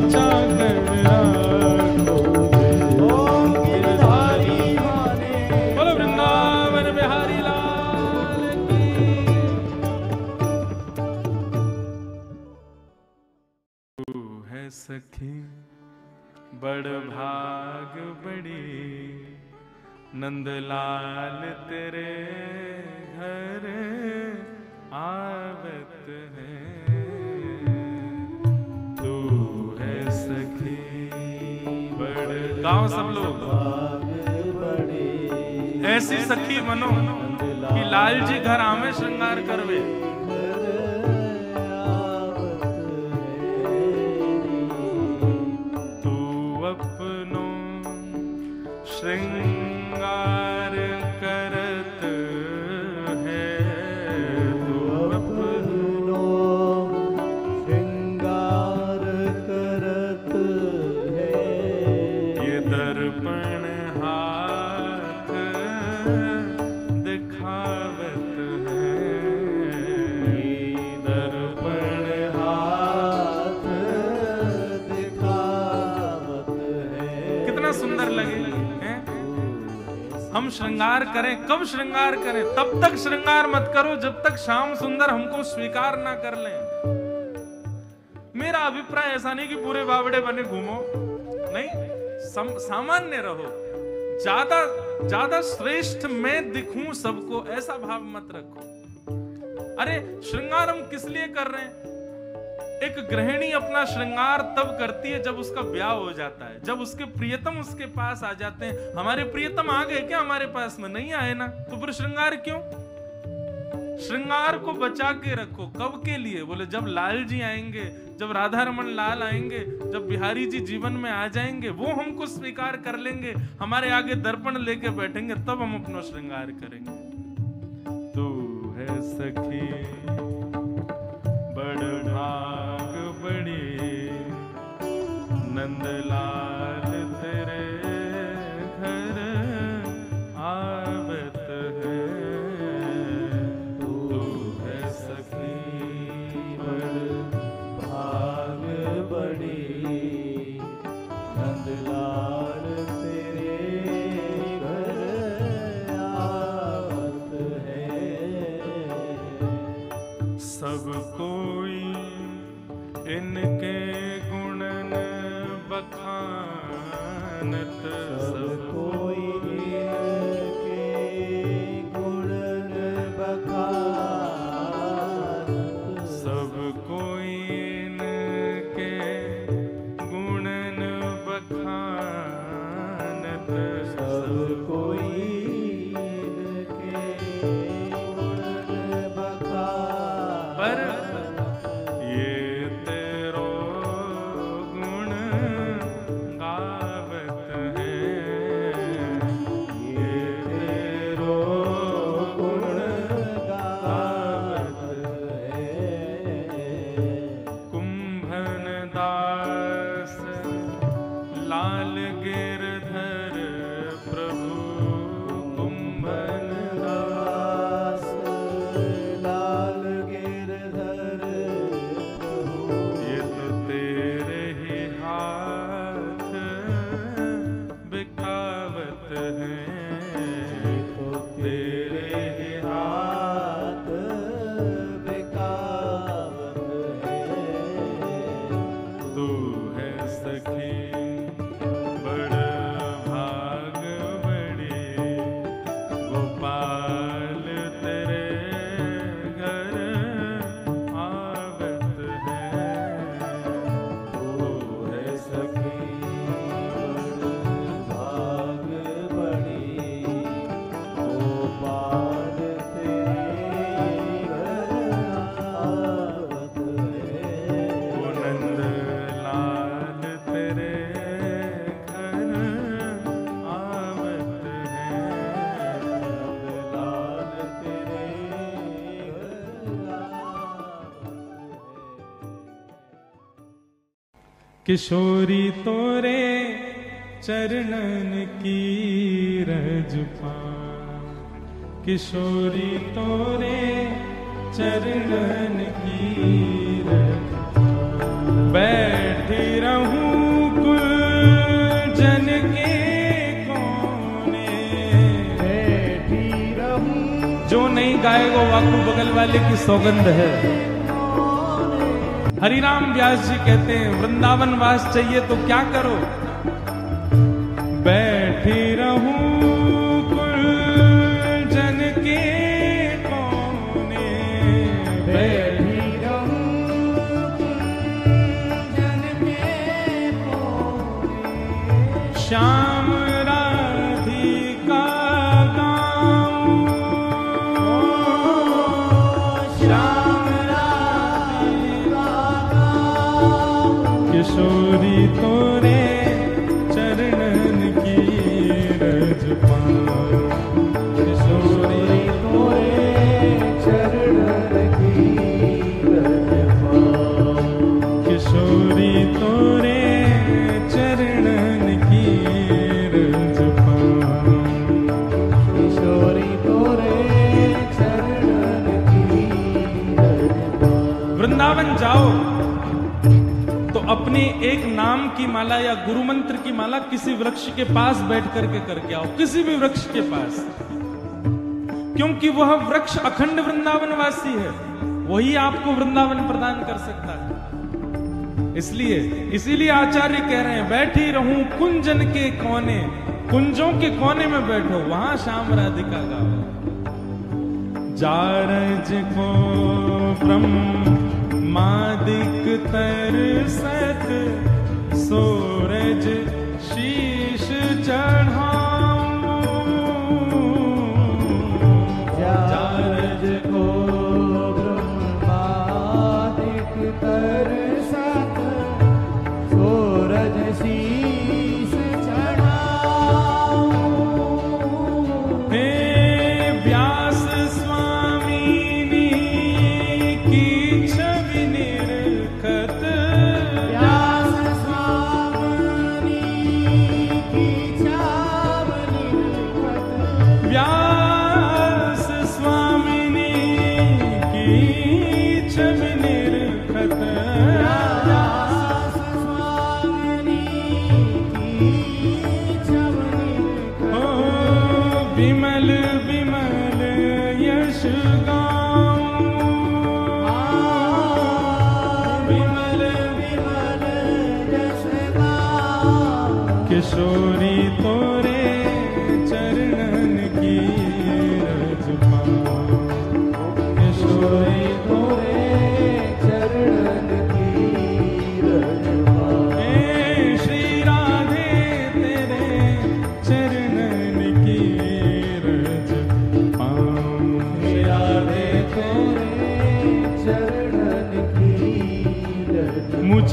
चाकर राखो, ओ गिरधारी माने। बोलो वृंदावन बिहारी लाल की। तू है सखी बड़ भाग बड़ी, नंदलाल तेरे घर आवत है। तू है सखी बड़, गाओ सब लोग, ऐसी सखी बनो कि लाल जी घर आमे श्रृंगार करवे। श्रृंगार करत है, तू अपनो श्रृंगार करत है। ये दर्पण हाथ दिखावत है, ये दर्पण हाथ दिखावत है। कितना सुंदर लगे। हम श्रृंगार करें, कब श्रृंगार करें? तब तक श्रृंगार मत करो जब तक श्याम सुंदर हमको स्वीकार ना कर लें। मेरा अभिप्राय ऐसा नहीं कि पूरे बावड़े बने घूमो, नहीं, सामान्य रहो। ज्यादा श्रेष्ठ मैं दिखूं सबको, ऐसा भाव मत रखो। अरे श्रृंगार हम किस लिए कर रहे हैं? एक गृहिणी अपना श्रृंगार तब करती है जब उसका ब्याह हो जाता है, जब उसके प्रियतम उसके पास आ जाते हैं। हमारे प्रियतम आ गए क्या हमारे पास में? नहीं आए ना, तो फिर श्रृंगार क्यों? श्रृंगार को बचा के रखो। कब के लिए? बोले जब लाल जी आएंगे, जब राधा रमन लाल आएंगे, जब बिहारी जी जीवन में आ जाएंगे, वो हमको स्वीकार कर लेंगे, हमारे आगे दर्पण लेके बैठेंगे, तब हम अपना श्रृंगार करेंगे। तू है सखी बड़ भाग बड़ी, नंदलाल तेरे घर आवत है। तू है सखी बड़ भाग बड़ी, सब कोई इनके गुणन बखानत, सब कोई इनके गुणन बखानत, सब कोई इनके गुणन बखानत, सब कोई इनके गुणन बखानत। पर ये तेरो गुण गावत है, ये तेरो गुण गावत है। कुंभन दास लाल गिरधर प्रभु, कुंभन दास लाल गिरधर प्रभु, ये तो तेरे ही हाथ बिकावत है, तो तेरे ही हाथ बिकावत है। तू है सखी बड़ भाग बड़ी, गोपाल तेरे घर आवत है, तू है सखी भाग बड़ी, गोपाल तेरे घर आवत है। वो नंद लाल तेरे घर आवत है। लाल तेरे घर आवत है। किशोरी तोरे चरणन की रज पान, किशोरी तोरे चरणन की रज पान। बैठी रहूं कुलजन के कोने, बैठी रहूं जो नहीं गाएगा वाकू बगल वाले की सौगंध है। हरिराम व्यास जी कहते हैं वृंदावन वास चाहिए तो क्या करो, बैठी रहूं कुलजन के कोने, बैठी रहूं जन के कोने। श्याम राधिका गाऊं, श्याम राधिका गाऊं, किशोरी तोरे चरणन की रज पाऊं, किशोरी तोरे चरणन की रज पाऊं, किशोरी तोरे चरणन की रज पाऊं। किशोरी तोरे चरणन की रज पाऊं। वृंदावन जाओ तो अपनी एक नाम की माला या गुरु मंत्र की माला किसी वृक्ष के पास बैठ करके करके आओ, किसी भी वृक्ष के पास, क्योंकि वह वृक्ष अखंड वृंदावनवासी है, वही आपको वृंदावन प्रदान कर सकता है। इसीलिए आचार्य कह रहे हैं बैठी रहूं कुंजन के कोने, कुंजों के कोने में बैठो, वहां श्याम राधिका गाओ। जारज को ब्रह्मादिक तरसत, सूरज शीश चढ़ाऊं, जारज को ब्रह्मादिक तरसत, सूरज शीश चढ़ाऊं। हे व्यास स्वामिनी की छवि निरखत, व्यास स्वामिनी की छवि निरखत, व्यास स्वामिनी की छवि निरखत, व्यास स्वामिनी की छवि निरखत। हो विमल विमल यश गाऊं,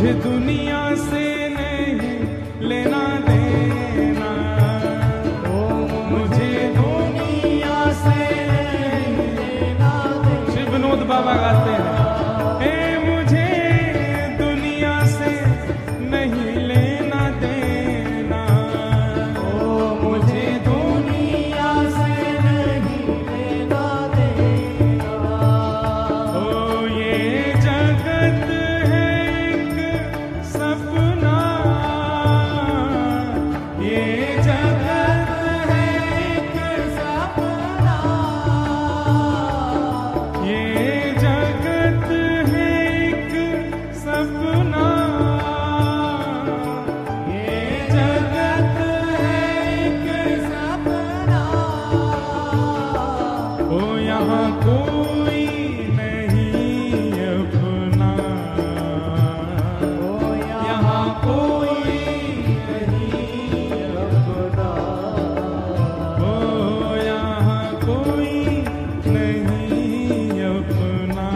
मुझे दुनिया से नहीं लेना देना, मुझे दुनिया से नहीं लेना देना। श्री विनोद बाबा गाते हैं, मुझे दुनिया से नहीं लेना देना, मुझे दुनिया से नहीं लेना देना। ये जगत है एक सपना, ये जगत है एक सपना, ये जगत है एक सपना, ये जगत है एक सपना। ओ यहाँ कोई नहीं अपना, ओ यहाँ कोई नहीं अपना, ओ यहाँ कोई नहीं अपना,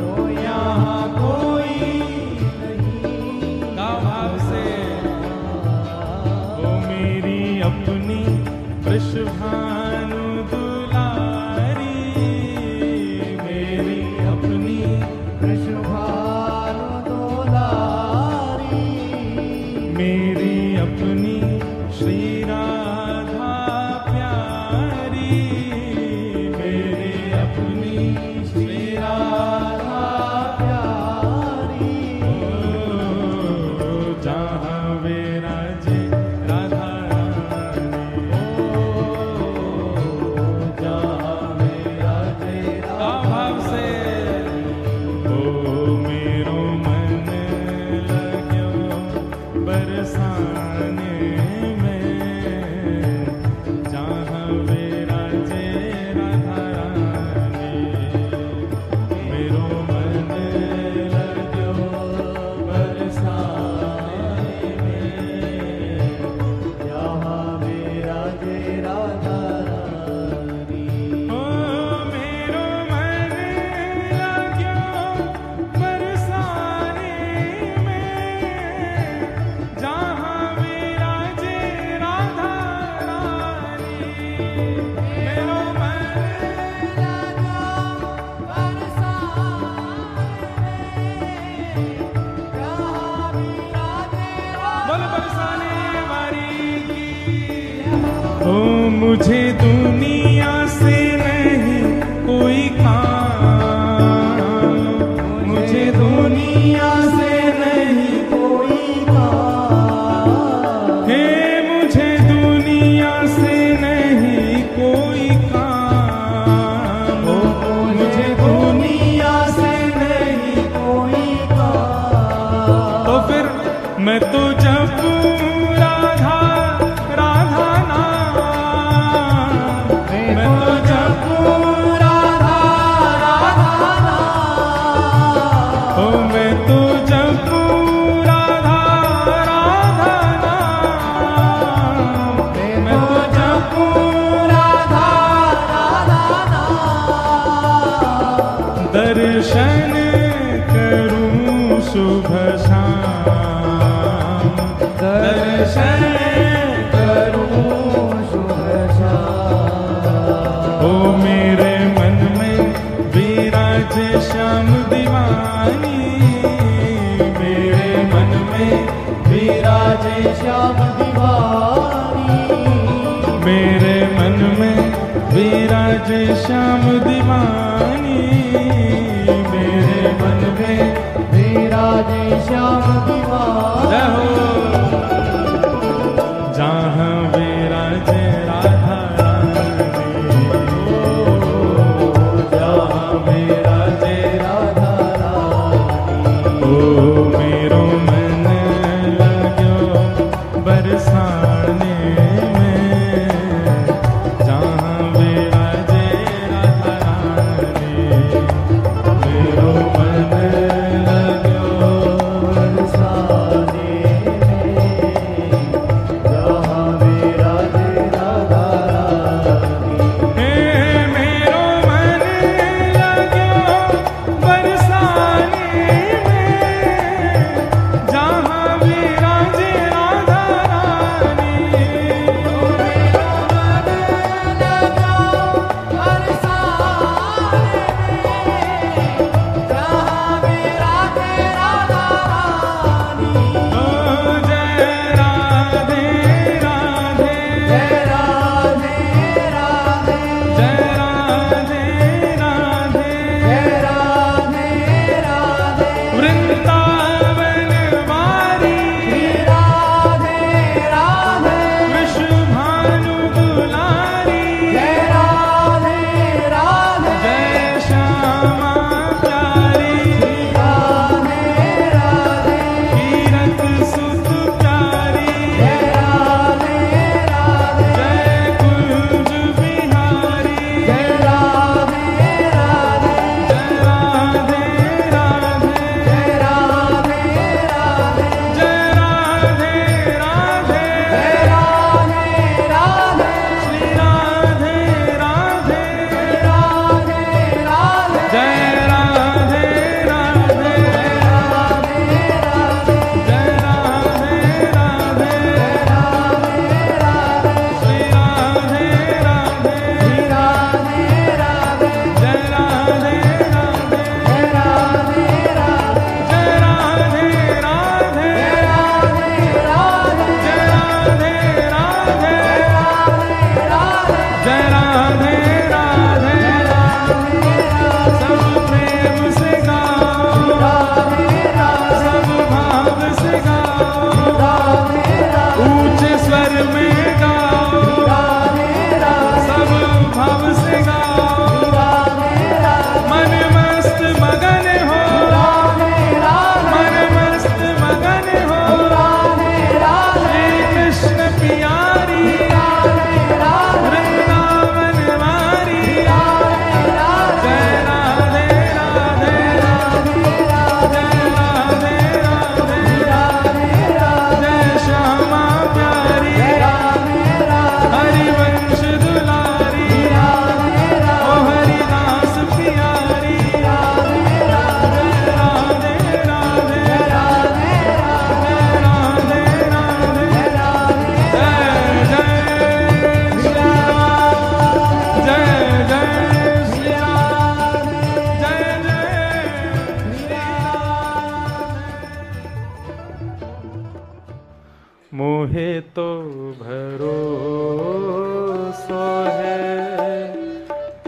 ओ यहाँ कोई नहीं। गाओ भाव से। ओ मेरी अपनी वृषभानु दुलारी, मेरी अपनी वृषभानु दुलारी, मेरी अपनी श्री राधा प्यारी, मेरी अपनी श्री राधा प्यारी। ओ जहाँ विराजे राधा रानी, जहाँ विराजे राधा भाव से। ओ मेरो मन लग्यो बरसाने में, जहाँ विराजे राधा रानी, मेरो मन लग्यो बरसाने में, जहाँ विराजे राधा रानी। ओ मेरो मन लग्यो बरसाने में, जहाँ विराजे राधा रानी, मेरो मन लग्यो बोल बरसाने वाली की। ओ मुझे दुनिया से नहीं कोई काम, मुझे दुनिया से नहीं कोई काम, हे मुझे दुनिया से नहीं कोई काम, मुझे दुनिया से नहीं कोई काम। तो फिर मैं तो जपूं राधा राधा नाम, मैं तो जपूं राधा राधा नाम, ओ मैं तो जपूं राधा राधा नाम, मैं तो जपूं राधा राधा नाम। दर्शन करूं सुबह शाम, दर्शन करूं सुबह शाम। ओ मेरे मन में विराज श्याम दीवानी, मेरे मन में विराज श्याम दीवानी, मेरे मन में विराज श्याम दीवानी, मेरे मन में विराज श्याम दीवानी। जय हो। जहाँ विराजे राधा रानी, जहाँ विराजे राधा रानी, ओ मेरो मन लग्यो बरसाने में, जहाँ विराजे राधा रानी।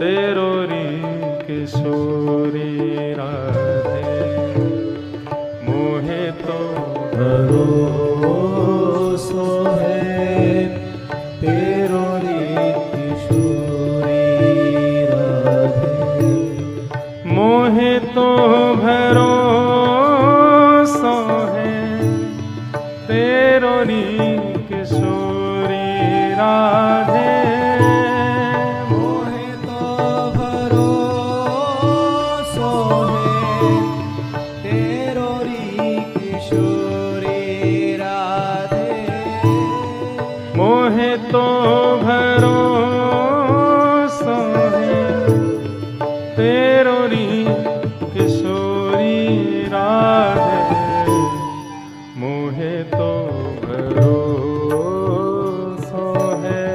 तेरोरी किशोरी राधे मोहे तो भरोसो है तेरोरी किशोरी राधे मोहे तो भरोसो है तेरोरी किशोरी राधे मोहे तो भरोसो है तेरोरी किशोरी राधे मोहे तो भरोसो है तेरोरी किशोरी राधे मोहे तो भरोसो है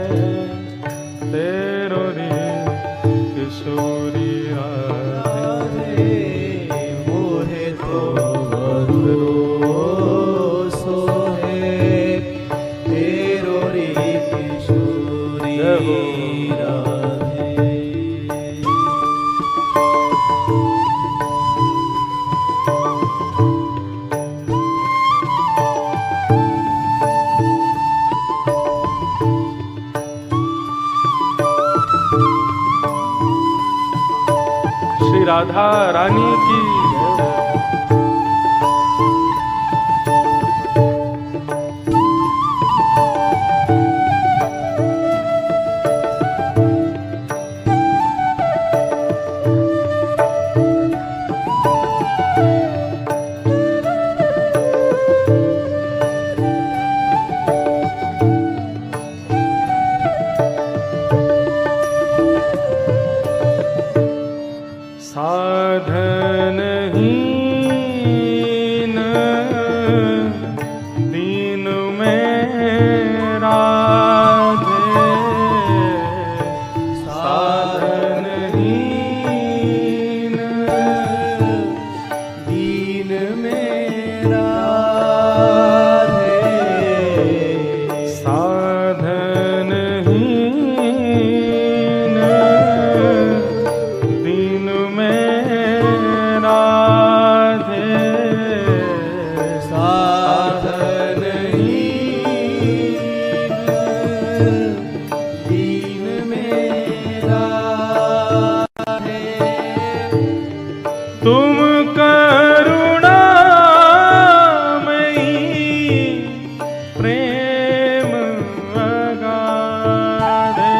तेरोरी किशोरी राधे मोहे तो भरोसो है तेरोरी किशोरी राधे श्री राधा रानी की साधनहीन दीन में राधे साधनहीन दीन में राधे साधनहीन दीन में राधे साधनहीन दीन में राधे तुम करुणामयी प्रेम अगाधे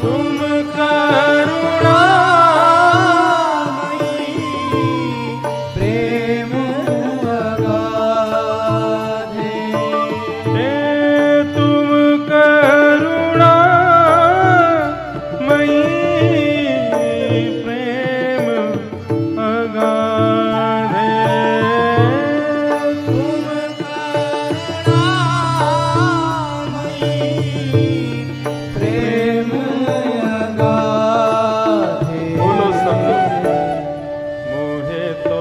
तुम करुणामयी प्रेम अगाधे तुम करुणामयी प्रेम अगाधे तुम करुणामयी प्रेम अगाधे बोलो सब मोहे तो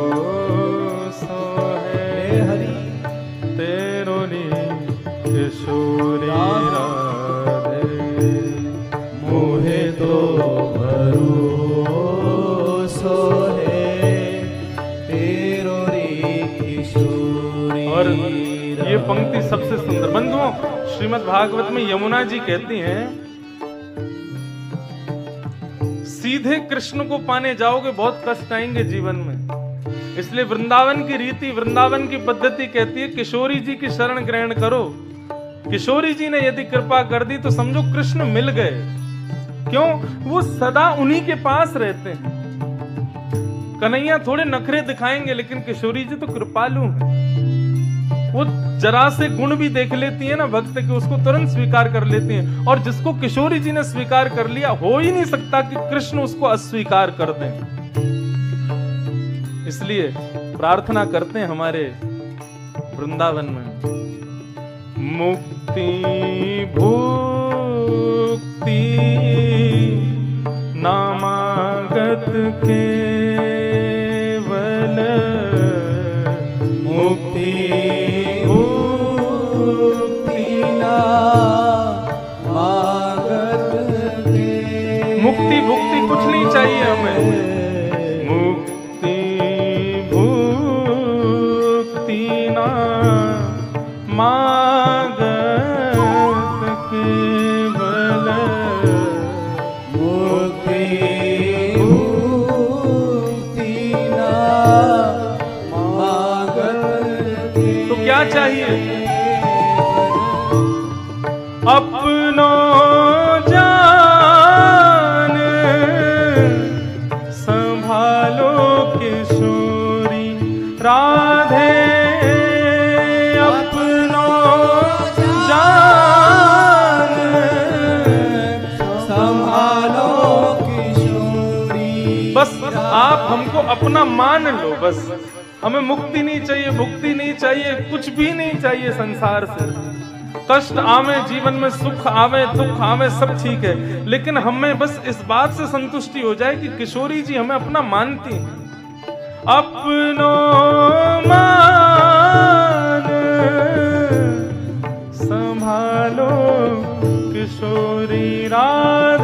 भरोसो है हरि तेरोरी किशोरी राधे मोहे तो भरोसो है तेरोरी किशोरी और ये पंक्ति सबसे सुंदर बंधुओं श्रीमद् भागवत में यमुना जी कहती हैं सीधे कृष्ण को पाने जाओगे बहुत कष्ट आएंगे जीवन में इसलिए वृंदावन की रीति वृंदावन की पद्धति कहती है किशोरी जी की शरण ग्रहण करो किशोरी जी ने यदि कृपा कर दी तो समझो कृष्ण मिल गए क्यों वो सदा उन्हीं के पास रहते हैं कन्हैया थोड़े नखरे दिखाएंगे लेकिन किशोरी जी तो कृपालु हैं वो जरा से गुण भी देख लेती है ना भक्त के उसको तुरंत स्वीकार कर लेती हैं और जिसको किशोरी जी ने स्वीकार कर लिया हो ही नहीं सकता कि कृष्ण उसको अस्वीकार कर दें इसलिए प्रार्थना करते हैं हमारे वृंदावन में मुक्ति भुक्ति नामागत केवल मुक्ति मुक्ति नामागत मुक्ति भुक्ति कुछ नहीं चाहिए हमें। मुक्ति भुक्ति ना मांगत केवल, मुक्ति भुक्ति ना मांगत। तो क्या चाहिए? अपनो जान संभालो किशोरी राधे, अपनो जान संभालो किशोरी। बस आप हमको अपना मान लो, बस हमें मुक्ति नहीं चाहिए, भुक्ति नहीं चाहिए, कुछ भी नहीं चाहिए संसार से। कष्ट आवे जीवन में, सुख आवे दुख आवे, सब ठीक है, लेकिन हमें बस इस बात से संतुष्टि हो जाए कि किशोरी जी हमें अपना मानती हैं। अपनो मान संभालो किशोरी राधे।